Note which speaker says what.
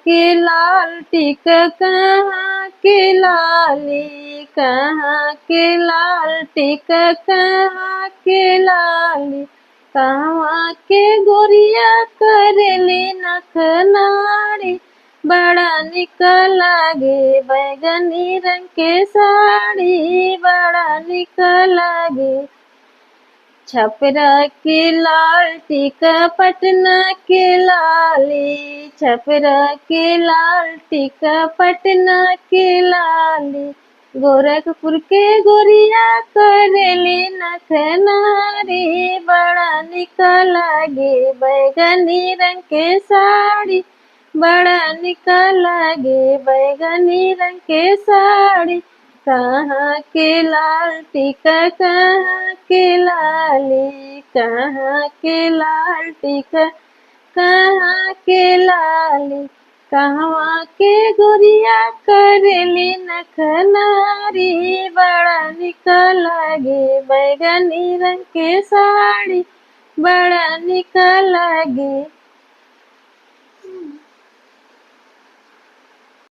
Speaker 1: के लाल टिका कहाँ के लाली, कहाँ के लाल टिका कहाँ के लाली, कहवा के गोरिया करेली नखनारी, बड़ा निक लागे बैगनी रंग के साड़ी, बड़ा निक लागे। छपरा के लाल टिका पटना के लाली, छपरा के लाल टिका पटना के लाली, गोरखपुर के गोरिया करेली नखनारी, बड़ा निक लागे बैगनी रंग के साड़ी, बड़ा निक लागे बैगनी रंग के साड़ी, कहाँ के लाल टिका कहाँ के लाली, कहाँ के लाल टिका कहाँ के लाली, कहवा के गोरिया करेली नखनारी, बड़ा निक लागे बैगनी रंग के साड़ी, बड़ा निक लागे।